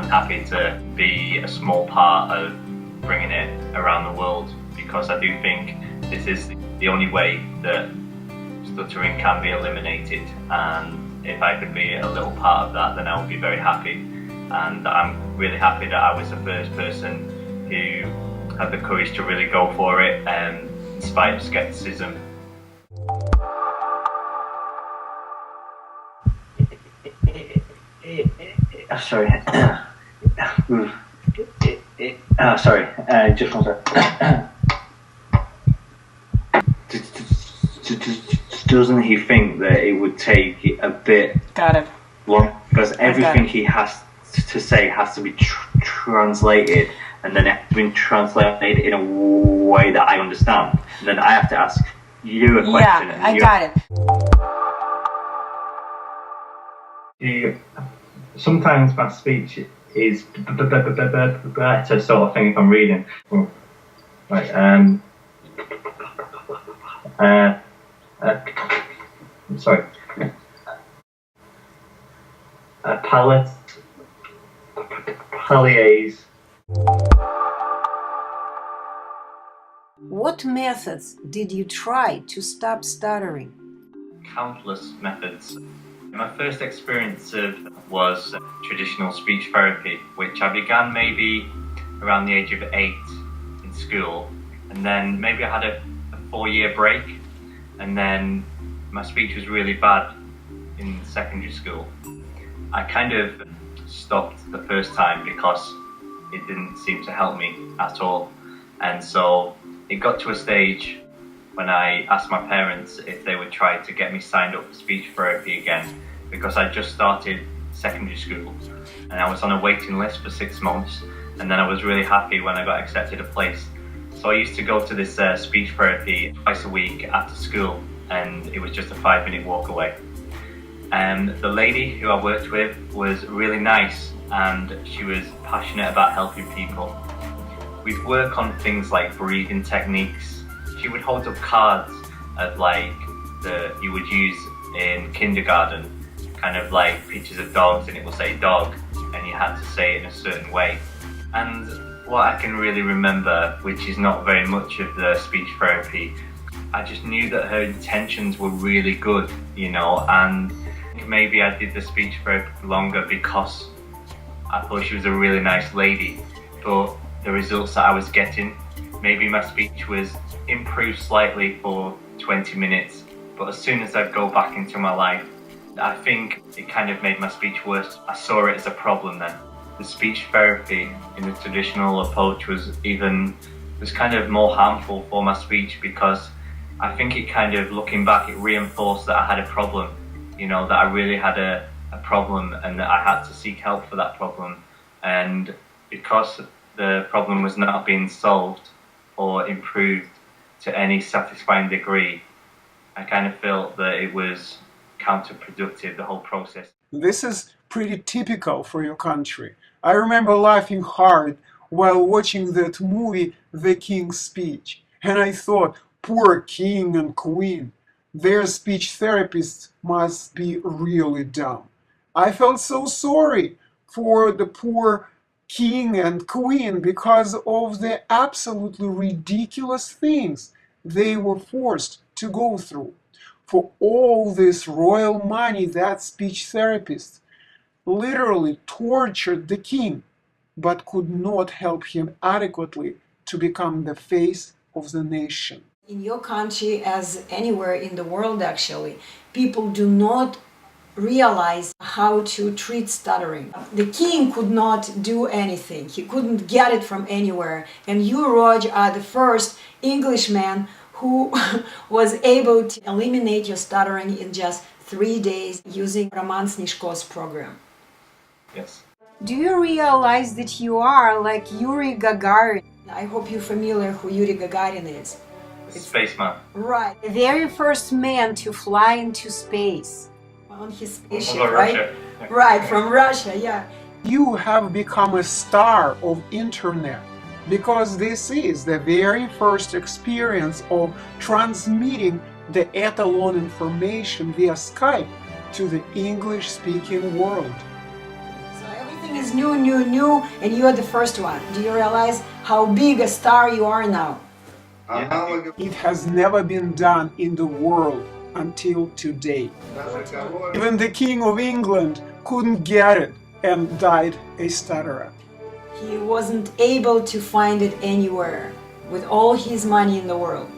I'm happy to be a small part of bringing it around the world, because I do think this is the only way that stuttering can be eliminated, and if I could be a little part of that, then I would be very happy. And I'm really happy that I was the first person who had the courage to really go for it, in spite of skepticism. Sorry. Sorry. Just one second. Doesn't he think that it would take a bit long? Because everything he has to say has to be translated, and then it has to be translated in a way that I understand. And then I have to ask you a question. Yeah, I got it. Sometimes my speech is better sort of thing if I'm reading. Like, sorry. Palette. Palliers. What methods did you try to stop stuttering? Countless methods. My first experience was traditional speech therapy, which I began maybe around the age of 8 in school, and then maybe I had a 4-year break, and then my speech was really bad in secondary school. I kind of stopped the first time because it didn't seem to help me at all, and so it got to a stage when I asked my parents if they would try to get me signed up for speech therapy again, because I just started secondary school and I was on a waiting list for 6 months, and then I was really happy when I got accepted a place. So I used to go to this speech therapy twice a week after school, and it was just a 5-minute walk away. And the lady who I worked with was really nice, and she was passionate about helping people. We'd work on things like breathing techniques. She would hold up cards of like you would use in kindergarten, kind of like pictures of dogs, and it will say dog, and you had to say it in a certain way. And what I can really remember, which is not very much of the speech therapy, I just knew that her intentions were really good, you know, and maybe I did the speech therapy longer because I thought she was a really nice lady, but the results that I was getting, maybe my speech was improved slightly for 20 minutes, but as soon as I'd go back into my life, I think it kind of made my speech worse. I saw it as a problem then. The speech therapy in the traditional approach was kind of more harmful for my speech, because I think it kind of, looking back, it reinforced that I had a problem, you know, that I really had a problem, and that I had to seek help for that problem. And because the problem was not being solved or improved to any satisfying degree, I kind of felt that it was counterproductive, the whole process. This is pretty typical for your country. I remember laughing hard while watching that movie, The King's Speech, and I thought, poor king and queen, their speech therapists must be really dumb. I felt so sorry for the poor king and queen because of the absolutely ridiculous things they were forced to go through. For all this royal money, that speech therapist literally tortured the king, but could not help him adequately to become the face of the nation. In your country, as anywhere in the world actually, people do not realize how to treat stuttering. The king could not do anything. He couldn't get it from anywhere. And you, Roger, are the first Englishman who was able to eliminate your stuttering in just 3 days using Roman Snishko's program. Yes. Do you realize that you are like Yuri Gagarin? I hope you're familiar who Yuri Gagarin is. Spaceman. Right. The very first man to fly into space. On his spaceship, right? Russia. Right, from Russia, yeah. You have become a star of internet because this is the very first experience of transmitting the Etalon information via Skype to the English-speaking world. So everything is is new, and you're the first one. Do you realize how big a star you are now? It has never been done in the world until today. Even the King of England couldn't get it and died a stutterer. He wasn't able to find it anywhere with all his money in the world.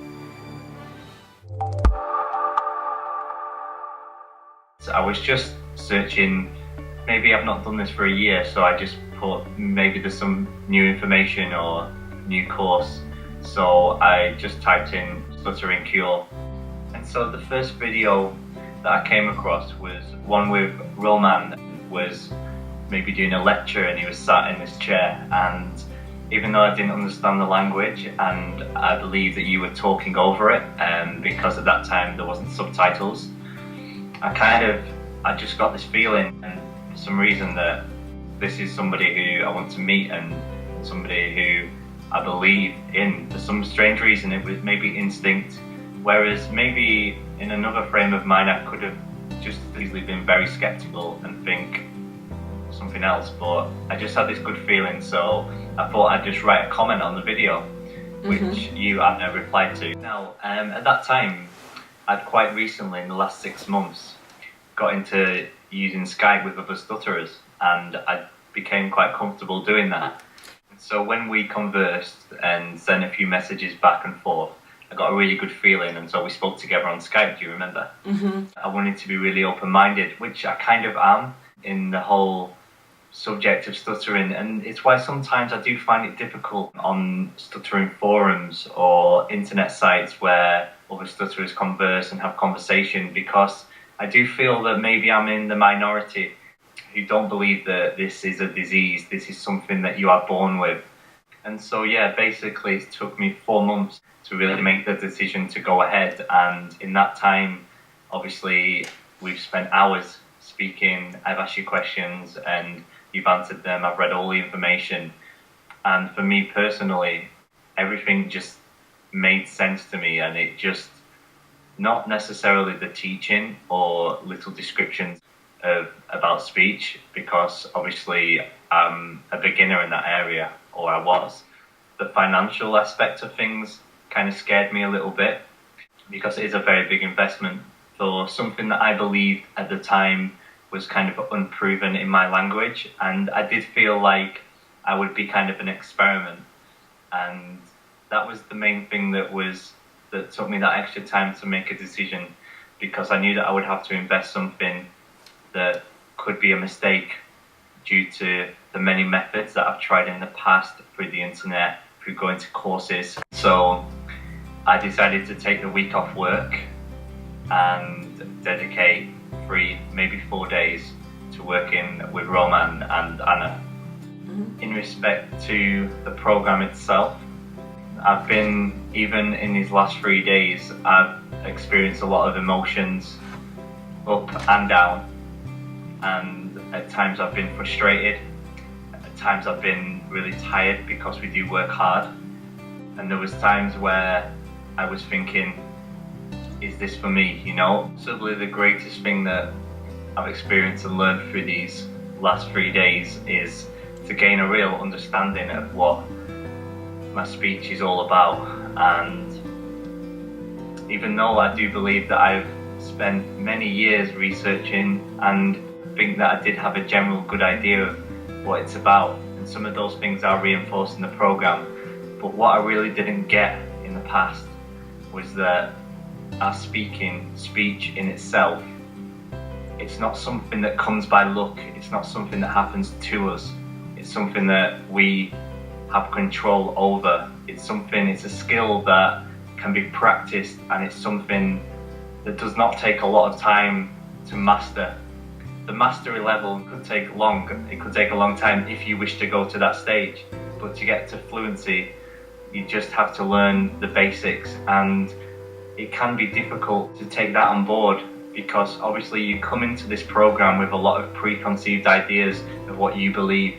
I was just searching, maybe I've not done this for a year, so I just thought maybe there's some new information or new course. So I just typed in Stuttering cure. And so the first video that I came across was one with Roman was maybe doing a lecture and he was sat in this chair, and even though I didn't understand the language and I believe that you were talking over it, because at that time there wasn't subtitles, I just got this feeling, and for some reason, that this is somebody who I want to meet and somebody who I believe in. For some strange reason, it was maybe instinct, whereas maybe in another frame of mind I could have just easily been very skeptical and think something else, but I just had this good feeling, so I thought I'd just write a comment on the video, which you, Anna, replied to. Now, at that time, I'd quite recently, in the last 6 months, got into using Skype with other stutterers, and I became quite comfortable doing that. So when we conversed and sent a few messages back and forth, I got a really good feeling, and so we spoke together on Skype, do you remember? I wanted to be really open-minded, which I kind of am in the whole subject of stuttering, and it's why sometimes I do find it difficult on stuttering forums or internet sites where other stutterers converse and have conversation, because I do feel that maybe I'm in the minority who don't believe that this is a disease, this is something that you are born with. And so yeah, basically it took me 4 months to really make the decision to go ahead, and in that time obviously we've spent hours speaking, I've asked you questions and you've answered them, I've read all the information, and for me personally everything just made sense to me, and it just, not necessarily the teaching or little descriptions about speech, because obviously I'm a beginner in that area, or I was. The financial aspect of things kind of scared me a little bit, because it is a very big investment for something that I believed at the time was kind of unproven in my language, and I did feel like I would be kind of an experiment, and that was the main thing that took me that extra time to make a decision, because I knew that I would have to invest something that could be a mistake due to the many methods that I've tried in the past through the internet, through going to courses. So I decided to take the week off work and dedicate 3, maybe 4 days to working with Roman and Anna. In respect to the program itself, I've been, even in these last 3 days, I've experienced a lot of emotions, up and down, and at times I've been frustrated, at times I've been really tired because we do work hard, and there was times where I was thinking, is this for me, you know? Possibly the greatest thing that I've experienced and learned through these last 3 days is to gain a real understanding of what my speech is all about. And even though I do believe that I've spent many years researching and think that I did have a general good idea of what it's about, and some of those things are reinforced in the program, but what I really didn't get in the past was that our speech in itself, it's not something that comes by luck, it's not something that happens to us, it's something that we have control over. It's a skill that can be practiced, and it's something that does not take a lot of time to master. The mastery level could take a long time if you wish to go to that stage, but to get to fluency you just have to learn the basics, and it can be difficult to take that on board, because obviously you come into this program with a lot of preconceived ideas of what you believe,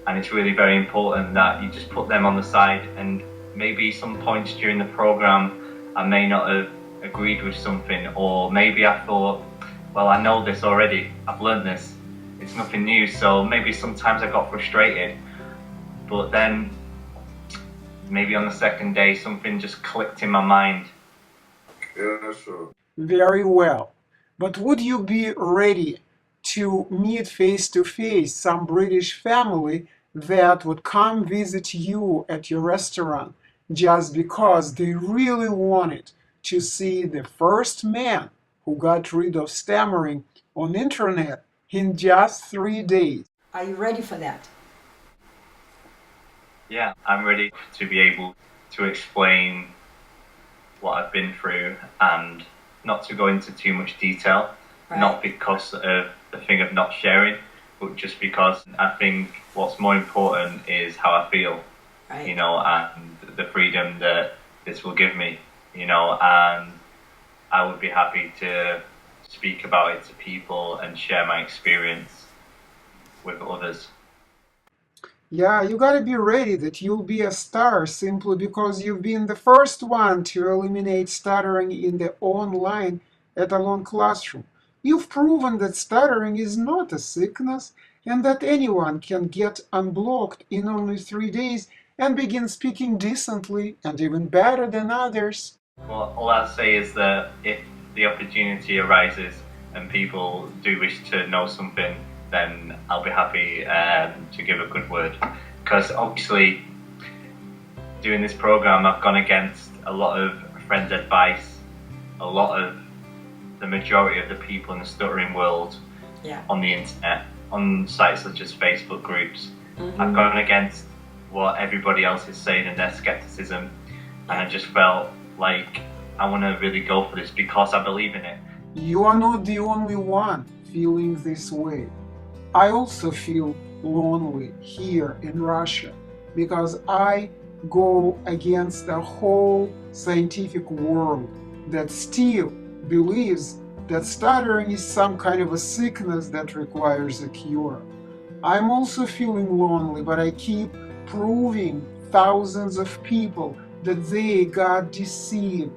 and it's really very important that you just put them on the side. And maybe some points during the program I may not have agreed with something, or maybe I thought, well, I know this already, I've learned this, it's nothing new, so maybe sometimes I got frustrated, but then maybe on the second day something just clicked in my mind. Yeah, sure. Very well. But would you be ready to meet face to face some British family that would come visit you at your restaurant just because they really wanted to see the first man who got rid of stammering on internet in just 3 days? Are you ready for that? Yeah, I'm ready to be able to explain what I've been through and not to go into too much detail, not because of the thing of not sharing, but just because I think what's more important is how I feel, you know, and the freedom that this will give me, you know, and I would be happy to speak about it to people and share my experience with others. Yeah, you gotta be ready that you'll be a star simply because you've been the first one to eliminate stuttering in the online Etalon classroom. You've proven that stuttering is not a sickness and that anyone can get unblocked in only 3 days and begin speaking decently and even better than others. Well, all I'll say is that if the opportunity arises and people do wish to know something, then I'll be happy to give a good word. Because obviously, doing this program, I've gone against a lot of friends' advice, a lot of the majority of the people in the stuttering world on the internet, on sites such as Facebook groups. I've gone against what everybody else is saying and their skepticism, and I just felt like I want to really go for this because I believe in it. You are not the only one feeling this way. I also feel lonely here in Russia because I go against the whole scientific world that still believes that stuttering is some kind of a sickness that requires a cure. I'm also feeling lonely, but I keep proving thousands of people that they got deceived.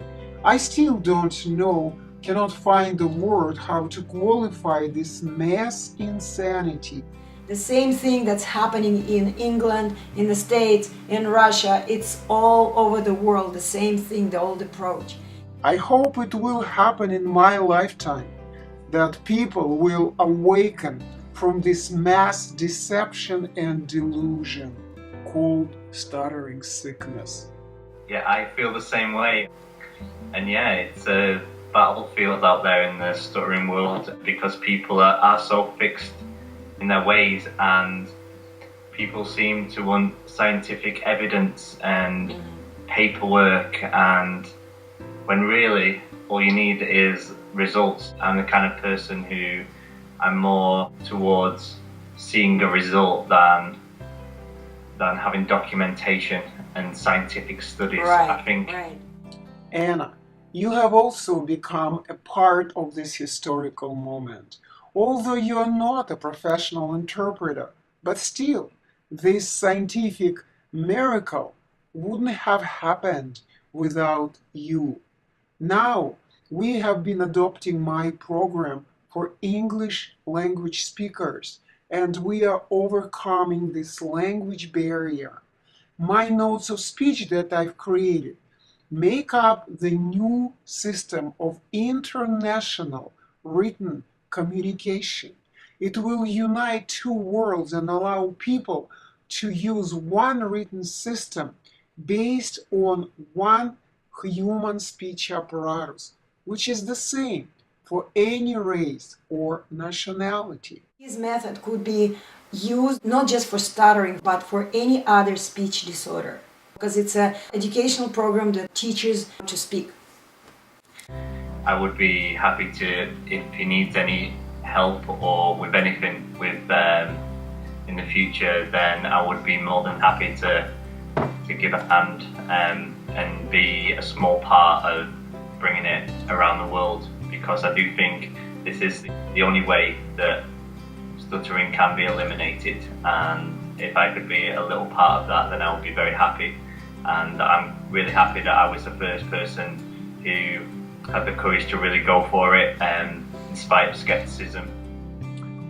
I still don't know, cannot find the word how to qualify this mass insanity. The same thing that's happening in England, in the States, in Russia, it's all over the world, the same thing, the old approach. I hope it will happen in my lifetime, that people will awaken from this mass deception and delusion called stuttering sickness. Yeah, I feel the same way. And yeah, it's a battlefield out there in the stuttering world because people are so fixed in their ways and people seem to want scientific evidence and paperwork, and when really all you need is results. I'm the kind of person who I'm more towards seeing a result than having documentation and scientific studies. I think. Anna, you have also become a part of this historical moment. Although you are not a professional interpreter, but still, this scientific miracle wouldn't have happened without you. Now, we have been adopting my program for English language speakers, and we are overcoming this language barrier. My notes of speech that I've created make up the new system of international written communication. It will unite two worlds and allow people to use one written system based on one human speech apparatus, which is the same for any race or nationality. This method could be used not just for stuttering, but for any other speech disorder, because it's an educational program that teaches to speak. I would be happy to, if he needs any help or with anything with in the future, then I would be more than happy to give a hand and be a small part of bringing it around the world, because I do think this is the only way that stuttering can be eliminated, and if I could be a little part of that, then I would be very happy. And I'm really happy that I was the first person who had the courage to really go for it in spite of skepticism.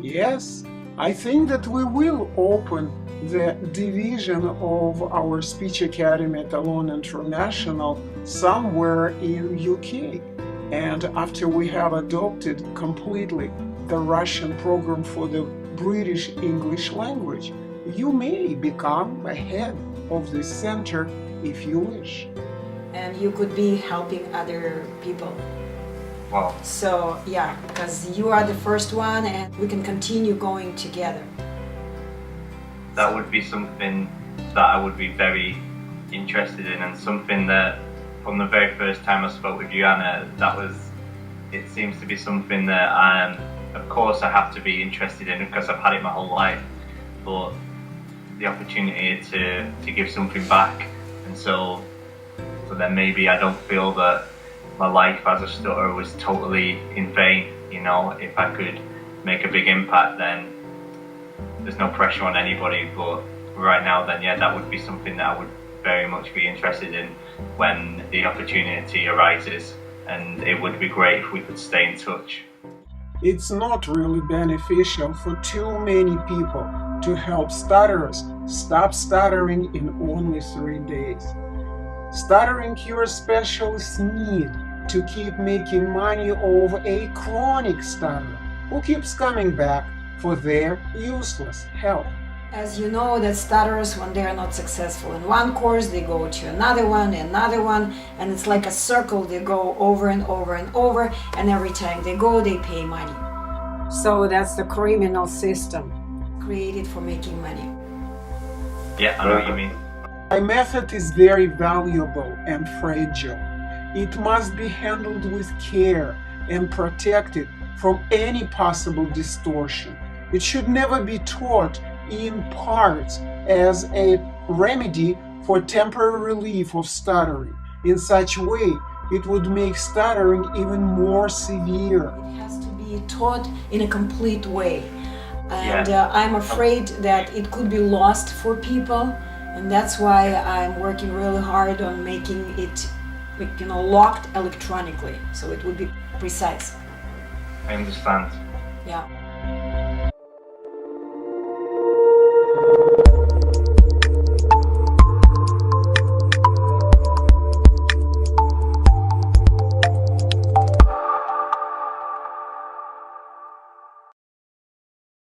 Yes, I think that we will open the division of our speech academy Etalon International somewhere in UK. And after we have adopted completely the Russian program for the British English language, you may become a head of this center if you wish. And you could be helping other people. Wow. So yeah, because you are the first one and we can continue going together. That would be something that I would be very interested in, and something that from the very first time I spoke with you, Anna, it seems to be something that of course I have to be interested in because I've had it my whole life, but the opportunity to give something back, and so then maybe I don't feel that my life as a stutterer was totally in vain. You know, if I could make a big impact, then there's no pressure on anybody, but right now then yeah, that would be something that I would very much be interested in when the opportunity arises, and it would be great if we could stay in touch. It's not really beneficial for too many people to help stutterers stop stuttering in only 3 days. Stuttering cure specialists need to keep making money of a chronic stutterer who keeps coming back for their useless help. As you know, that stutterers, when they are not successful in one course, they go to another one, and it's like a circle. They go over and over and over, and every time they go, they pay money. So that's the criminal system created for making money. Yeah, I know what you mean. My method is very valuable and fragile. It must be handled with care and protected from any possible distortion. It should never be taught in parts as a remedy for temporary relief of stuttering. In such a way, it would make stuttering even more severe. It has to be taught in a complete way. And Yeah. I'm afraid that it could be lost for people, and that's why I'm working really hard on making it, locked electronically, so it would be precise. I understand. Yeah.